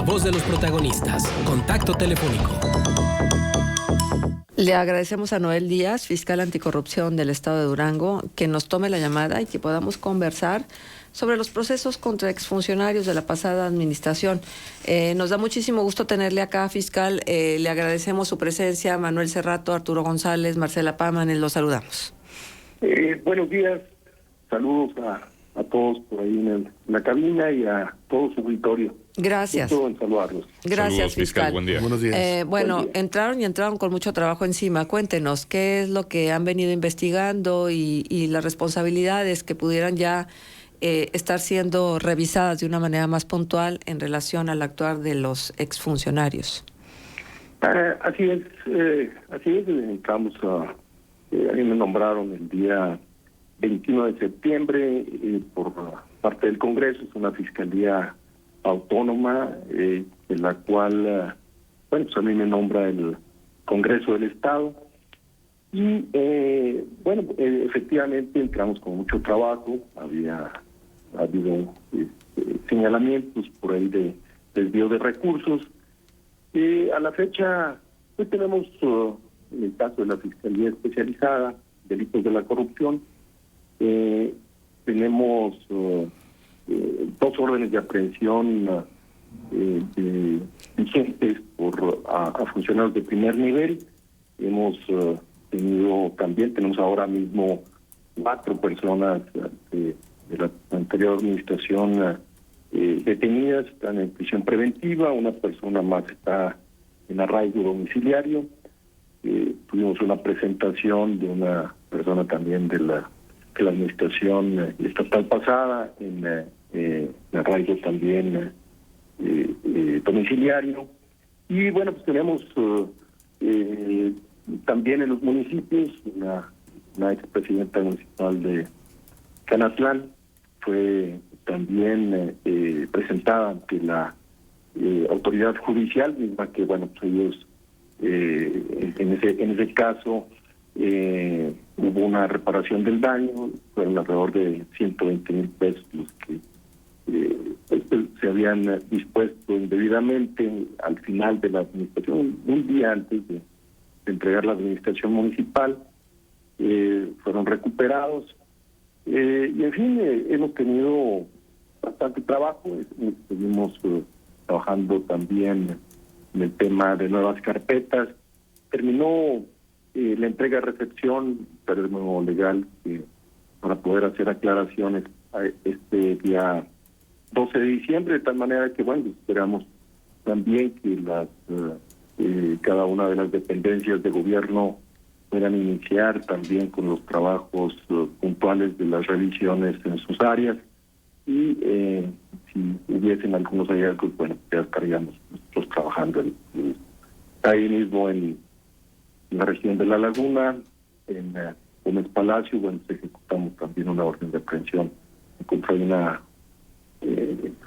La voz de los protagonistas. Contacto telefónico. Le agradecemos a Noel Díaz, fiscal anticorrupción del Estado de Durango, que nos tome la llamada y que podamos conversar sobre los procesos contra exfuncionarios de la pasada administración. Nos da muchísimo gusto tenerle acá, fiscal. Le agradecemos su presencia. Manuel Cerrato, Arturo González, Marcela Pámanes, los saludamos. Buenos días. Saludos a todos por ahí en la cabina y a todo su auditorio. Gracias. Gusto en saludarlos. Gracias, saludos, fiscal. Buen día. Buenos días. Bueno, Buen día. entraron con mucho trabajo encima. Cuéntenos, ¿qué es lo que han venido investigando y las responsabilidades que pudieran ya estar siendo revisadas de una manera más puntual en relación al actuar de los exfuncionarios? Así es. Entramos a mí me nombraron el día 21 de septiembre por parte del Congreso. Es una fiscalía autónoma de la cual pues a mí me nombra el Congreso del Estado y efectivamente entramos con mucho trabajo. Ha habido señalamientos por ahí de desvío de recursos. A la fecha pues tenemos en el caso de la Fiscalía Especializada Delitos de la Corrupción tenemos 2 órdenes de aprehensión vigentes a funcionarios de primer nivel. Hemos tenemos ahora mismo 4 personas de la anterior administración detenidas, están en prisión preventiva. Una persona más está en arraigo domiciliario. Tuvimos una presentación de una persona también de la administración estatal pasada en arraigo también domiciliario. Y bueno, pues tenemos también en los municipios una expresidenta municipal de Canatlán fue también presentada ante la autoridad judicial, misma que bueno, pues ellos en ese caso hubo una reparación del daño. Fueron alrededor de 120,000 pesos los que se habían dispuesto indebidamente al final de la administración, un día antes de entregar la administración municipal. Fueron recuperados y en fin hemos tenido bastante trabajo. Seguimos trabajando también en el tema de nuevas carpetas. Terminó la entrega-recepción, terreno legal, para poder hacer aclaraciones este día 12 de diciembre, de tal manera que, bueno, esperamos también que cada una de las dependencias de gobierno puedan iniciar también con los trabajos puntuales de las revisiones en sus áreas y si hubiesen algunos hallazgos, bueno, ya estaríamos nosotros trabajando ahí mismo en la región de La Laguna, en Gómez Palacio. Bueno, ejecutamos también una orden de aprehensión contra una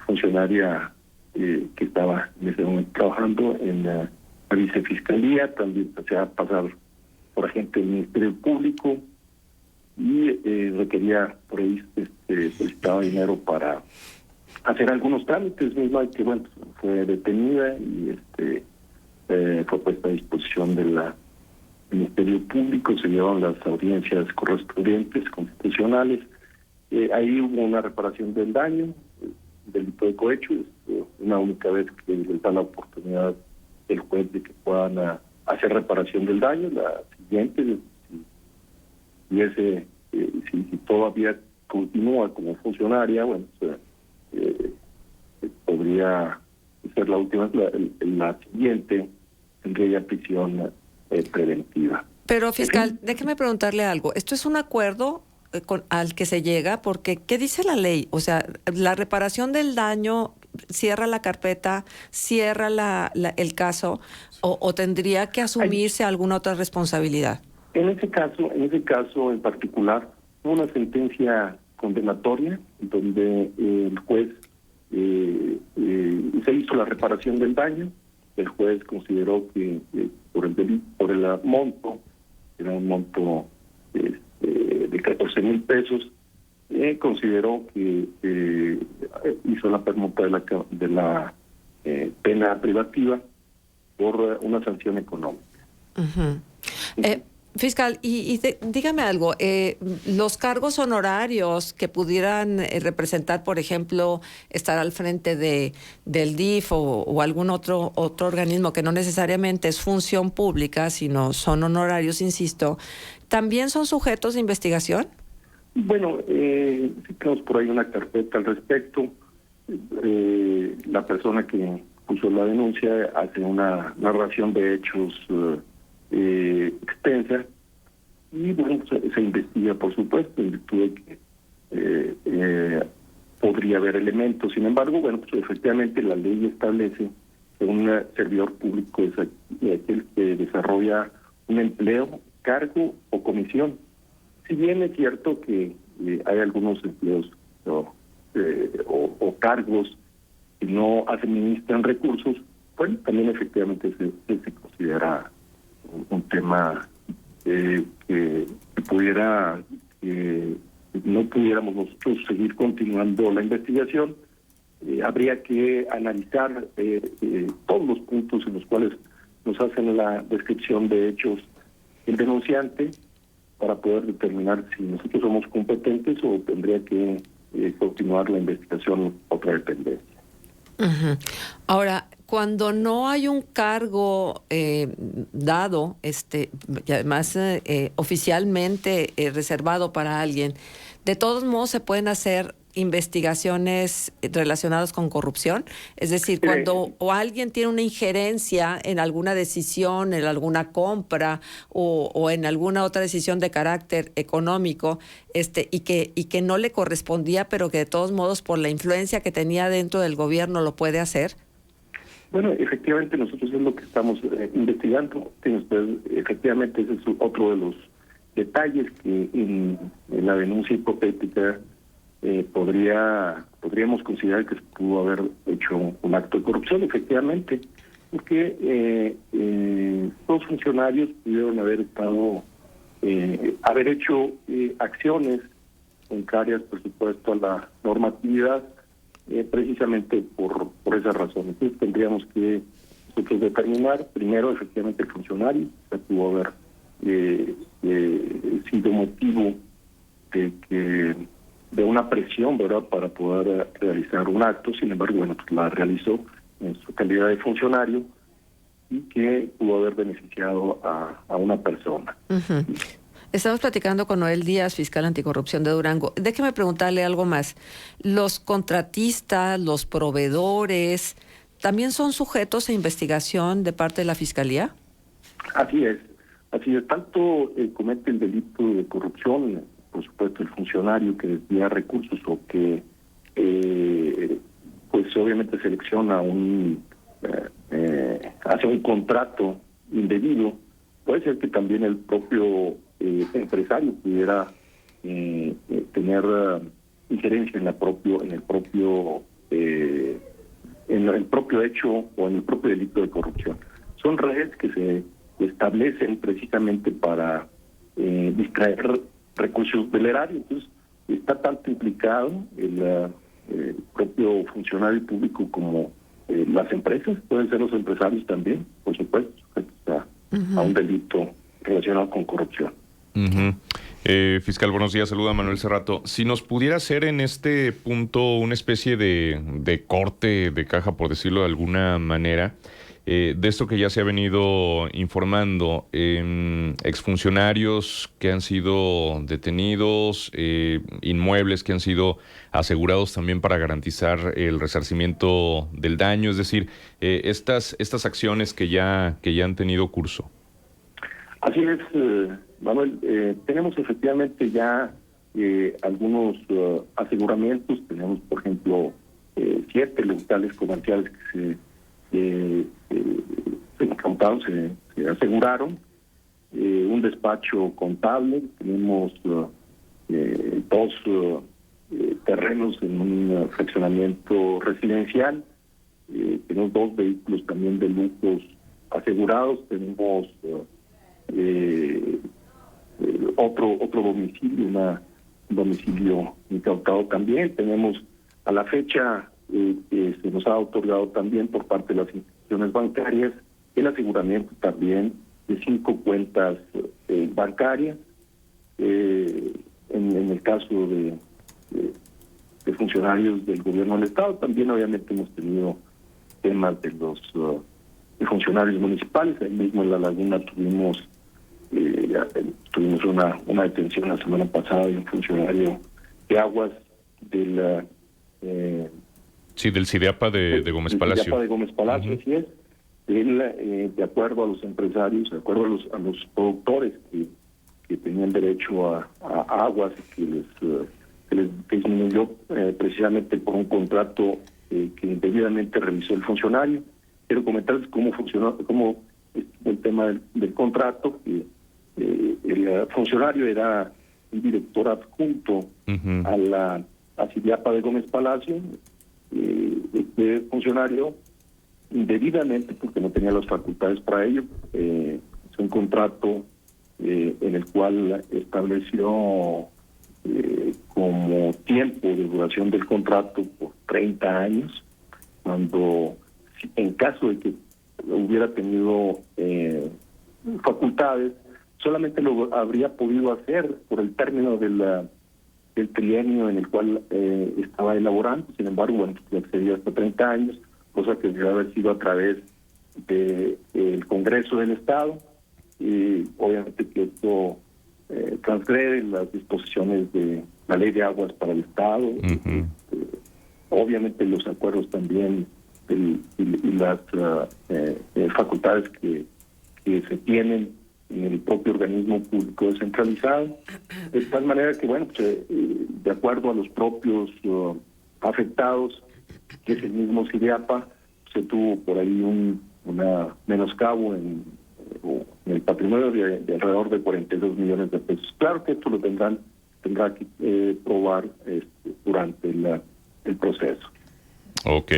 funcionaria que estaba en ese momento trabajando en la vicefiscalía. También se ha pasado por agente del Ministerio Público y requería por ahí solicitaba dinero para hacer algunos trámites. Misma que bueno, fue detenida y fue puesta a disposición de la Ministerio Público. Se llevaron las audiencias correspondientes constitucionales. Ahí hubo una reparación del daño, delito de cohecho. Una única vez que les da la oportunidad el juez de que puedan hacer reparación del daño. La siguiente, si todavía continúa como funcionaria, bueno, podría ser la última. La siguiente tendría ya prisión preventiva. Pero, fiscal, déjeme preguntarle algo. ¿Esto es un acuerdo al que se llega? Porque, ¿qué dice la ley? O sea, la reparación del daño cierra la carpeta, cierra el caso, o tendría que asumirse alguna otra responsabilidad. En ese caso en particular, hubo una sentencia condenatoria donde el juez se hizo la reparación del daño. El juez consideró que por el monto, era un monto de 14,000 pesos, consideró que hizo la permuta de la pena privativa por una sanción económica. Ujú. Fiscal, dígame algo, los cargos honorarios que pudieran representar, por ejemplo, estar al frente del DIF o algún otro organismo que no necesariamente es función pública, sino son honorarios, insisto, ¿también son sujetos de investigación? Bueno, sí tenemos por ahí una carpeta al respecto. La persona que puso la denuncia hace una narración de hechos extensa y bueno, se investiga, por supuesto, en virtud de que podría haber elementos. Sin embargo, bueno, pues efectivamente la ley establece que un servidor público es aquel que desarrolla un empleo, cargo o comisión. Si bien es cierto que hay algunos empleos o cargos que no administran recursos, bueno, también efectivamente se considera un tema que pudiera, no pudiéramos nosotros seguir continuando la investigación. Habría que analizar todos los puntos en los cuales nos hacen la descripción de hechos el denunciante para poder determinar si nosotros somos competentes o tendría que continuar la investigación otra dependencia. Uh-huh. Ahora, cuando no hay un cargo dado, y además oficialmente reservado para alguien, ¿de todos modos se pueden hacer investigaciones relacionadas con corrupción? Es decir, cuando o alguien tiene una injerencia en alguna decisión, en alguna compra o en alguna otra decisión de carácter económico, y que no le correspondía, pero que de todos modos por la influencia que tenía dentro del gobierno lo puede hacer. Bueno, efectivamente nosotros es lo que estamos investigando. Efectivamente ese es otro de los detalles que en la denuncia hipotética podríamos considerar que se pudo haber hecho un acto de corrupción, efectivamente, porque los funcionarios pudieron haber hecho acciones contrarias, por supuesto, a la normatividad, precisamente por esa razón. Entonces tendríamos que nosotros determinar, primero, efectivamente, el funcionario que pudo haber sido motivo de una presión, ¿verdad?, para poder realizar un acto. Sin embargo, bueno, pues la realizó en su calidad de funcionario y que pudo haber beneficiado a una persona. Uh-huh. Estamos platicando con Noel Díaz, fiscal anticorrupción de Durango. Déjeme preguntarle algo más. ¿Los contratistas, los proveedores, también son sujetos a investigación de parte de la Fiscalía? Así es. Tanto comete el delito de corrupción, por supuesto, el funcionario que desvía recursos o que pues obviamente selecciona hace un contrato indebido. Puede ser que también el propio empresario pudiera tener injerencia en el propio hecho o en el propio delito de corrupción. Son redes que se establecen precisamente para distraer recursos del erario. Entonces está tanto implicado el propio funcionario público como las empresas. Pueden ser los empresarios también, por supuesto, sujetos a un delito relacionado con corrupción. Uh-huh. Fiscal, buenos días, saluda Manuel Cerrato. Si nos pudiera hacer en este punto una especie de corte de caja, por decirlo de alguna manera, de esto que ya se ha venido informando, exfuncionarios que han sido detenidos, inmuebles que han sido asegurados también para garantizar el resarcimiento del daño, es decir, estas acciones que ya han tenido curso. Así es, Manuel. Tenemos efectivamente ya algunos aseguramientos. Tenemos, por ejemplo, 7 locales comerciales que se aseguraron, un despacho contable, tenemos 2 terrenos en un fraccionamiento residencial, tenemos 2 vehículos también de lujos asegurados, tenemos otro domicilio, un domicilio incautado también. Tenemos a la fecha se nos ha otorgado también por parte de las instituciones bancarias el aseguramiento también de 5 cuentas bancarias. En el caso de funcionarios del gobierno del Estado, también obviamente hemos tenido temas de los de funcionarios municipales. Ahí mismo en La Laguna tuvimos una detención la semana pasada de un funcionario de aguas del del CIDEAPA de Gómez Palacio. CIDEAPA de Gómez Palacio, así es. Él, de acuerdo a los empresarios, de acuerdo a los productores que tenían derecho a aguas y que les disminuyó precisamente por un contrato que indebidamente realizó el funcionario. Quiero comentarles cómo funcionó, cómo el tema del contrato. El funcionario era un director adjunto a CIDEAPA de Gómez Palacio. Este funcionario, indebidamente, porque no tenía las facultades para ello, es un contrato en el cual estableció como tiempo de duración del contrato por 30 años, cuando en caso de que hubiera tenido facultades, solamente lo habría podido hacer por el término del trienio en el cual estaba elaborando. Sin embargo, bueno, accedía hasta 30 años, cosa que debe haber sido a través del Congreso del Estado, y obviamente que esto transgrede las disposiciones de la Ley de Aguas para el Estado, obviamente los acuerdos también y las facultades que se tienen en el propio organismo público descentralizado, de tal manera que, bueno, pues, de acuerdo a los propios afectados, que es el mismo CIDEAPA, se tuvo por ahí un menoscabo en el patrimonio de alrededor de 42 millones de pesos. Claro que esto lo tendrá que probar durante el proceso. Ok.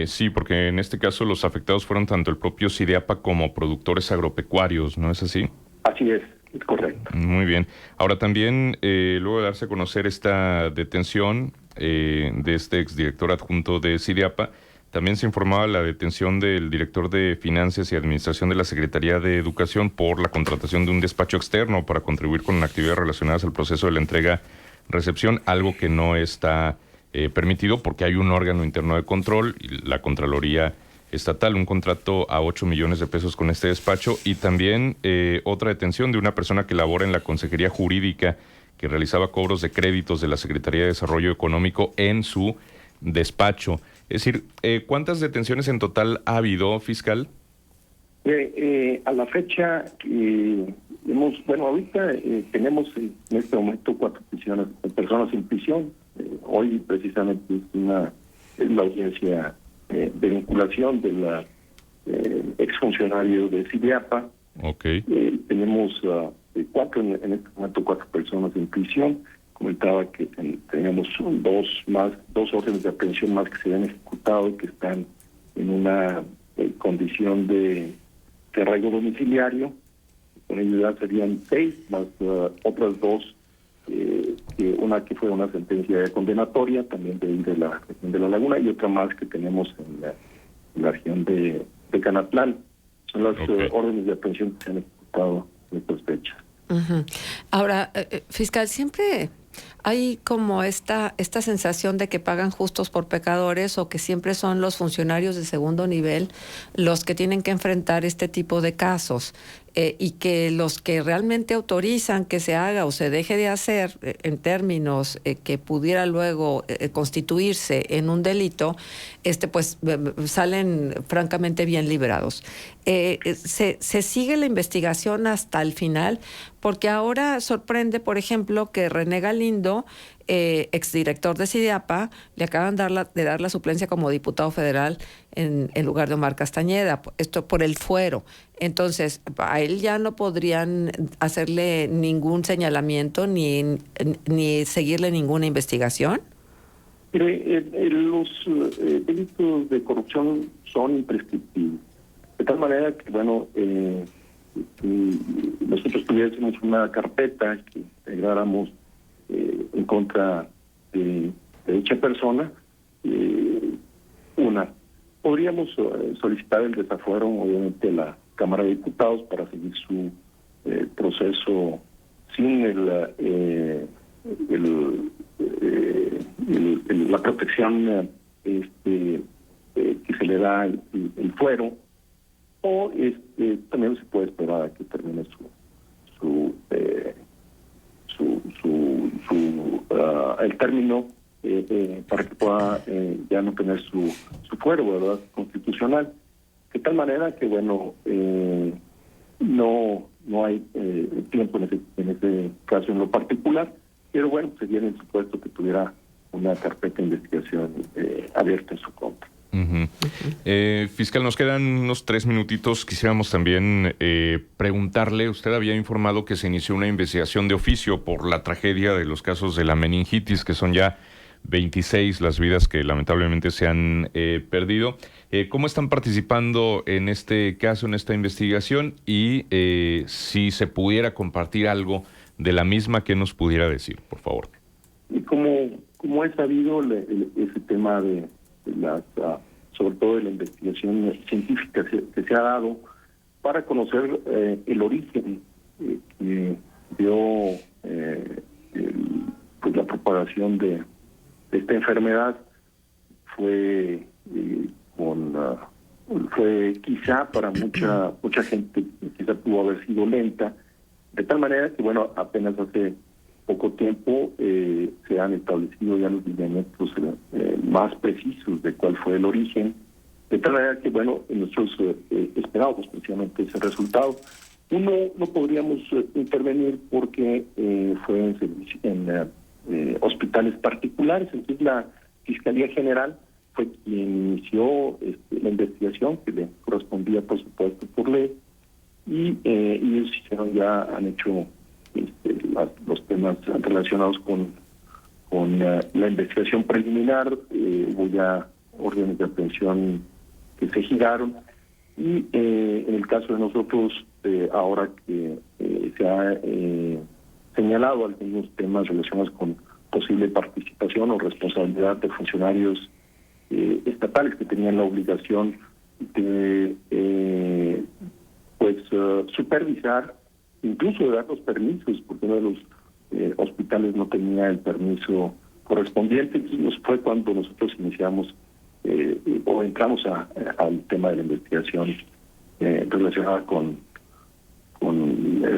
Sí, porque en este caso los afectados fueron tanto el propio CIDEAPA como productores agropecuarios, ¿no es así? Así es correcto. Muy bien. Ahora también, luego de darse a conocer esta detención de este exdirector adjunto de CIDEAPA, también se informaba la detención del director de Finanzas y Administración de la Secretaría de Educación por la contratación de un despacho externo para contribuir con actividades relacionadas al proceso de la entrega-recepción, algo que no está permitido porque hay un órgano interno de control, y la Contraloría Estatal, un contrato a 8 millones de pesos con este despacho, y también otra detención de una persona que labora en la Consejería Jurídica que realizaba cobros de créditos de la Secretaría de Desarrollo Económico en su despacho. Es decir, ¿cuántas detenciones en total ha habido, fiscal? A la fecha, ahorita tenemos en este momento 4 personas en prisión. Hoy precisamente es la audiencia de vinculación de la exfuncionario de CIDEAPA. Okay. Tenemos en este momento 4 personas en prisión. Comentaba que teníamos dos órdenes de aprehensión más que se han ejecutado y que están en una condición de arraigo domiciliario. Con ello ya serían 6, más otras 2, una que fue una sentencia condenatoria también de la región de La Laguna, y otra más que tenemos en la región de Canatlán. Son las órdenes de aprehensión que se han ejecutado en estas fechas. Ahora, fiscal, siempre hay como esta sensación de que pagan justos por pecadores, o que siempre son los funcionarios de segundo nivel los que tienen que enfrentar este tipo de casos, y que los que realmente autorizan que se haga o se deje de hacer en términos que pudiera luego constituirse en un delito, pues salen francamente bien librados. Se sigue la investigación hasta el final, porque ahora sorprende, por ejemplo, que René Galindo, exdirector de CIDEAPA, le acaban de dar la suplencia como diputado federal en lugar de Omar Castañeda, esto por el fuero. Entonces, a él ya no podrían hacerle ningún señalamiento ni seguirle ninguna investigación. Los delitos de corrupción son imprescriptibles. De tal manera que, nosotros tuviésemos una carpeta que integráramos en contra de dicha persona, Una, podríamos solicitar el desafuero, obviamente, a la Cámara de Diputados para seguir su proceso sin la protección que se le da el fuero, o también se puede esperar a que termine el término para que pueda ya no tener su fuero, ¿verdad?, constitucional, de tal manera que no hay tiempo en ese caso en lo particular, pero bueno, sería en el supuesto que tuviera una carpeta de investigación abierta en su contra. Fiscal, nos quedan unos 3 minutitos. Quisiéramos también preguntarle, usted había informado que se inició una investigación de oficio por la tragedia de los casos de la meningitis, que son ya 26 las vidas que lamentablemente se han perdido. ¿Cómo están participando en este caso, en esta investigación? Y si se pudiera compartir algo de la misma, ¿qué nos pudiera decir, por favor? Y como es sabido, ese tema de sobre todo de la investigación científica que se ha dado para conocer el origen que dio pues la propagación de esta enfermedad, fue quizá para mucha gente, quizá pudo haber sido lenta, de tal manera que apenas hace poco tiempo se han establecido ya los lineamientos más precisos de cuál fue el origen, de tal manera que nosotros esperábamos precisamente ese resultado. Uno, no podríamos intervenir porque fue en hospitales particulares, entonces la Fiscalía General fue quien inició la investigación, que le correspondía por supuesto por ley, y ellos han hecho los temas relacionados con la investigación preliminar. Hubo ya órdenes de aprehensión que se giraron, y en el caso de nosotros, ahora que se ha señalado algunos temas relacionados con posible participación o responsabilidad de funcionarios estatales que tenían la obligación de supervisar, incluso de dar los permisos, porque uno de los hospitales no tenía el permiso correspondiente. Entonces fue cuando nosotros iniciamos o entramos al tema de la investigación relacionada con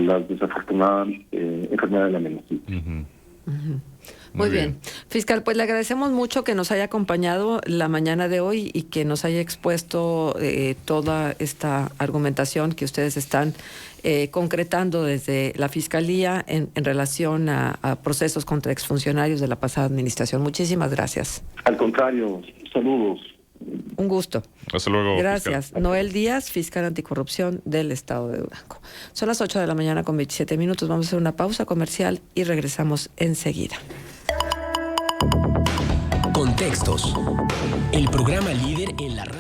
la desafortunada enfermedad de la meningitis. Muy bien. Fiscal, pues le agradecemos mucho que nos haya acompañado la mañana de hoy y que nos haya expuesto toda esta argumentación que ustedes están concretando desde la Fiscalía en relación a procesos contra exfuncionarios de la pasada administración. Muchísimas gracias. Al contrario, saludos. Un gusto. Hasta luego. Gracias. Fiscal. Noel Díaz, fiscal anticorrupción del Estado de Durango. Son las 8 de la mañana con 27 minutos. Vamos a hacer una pausa comercial y regresamos enseguida. Contextos. El programa líder en la radio.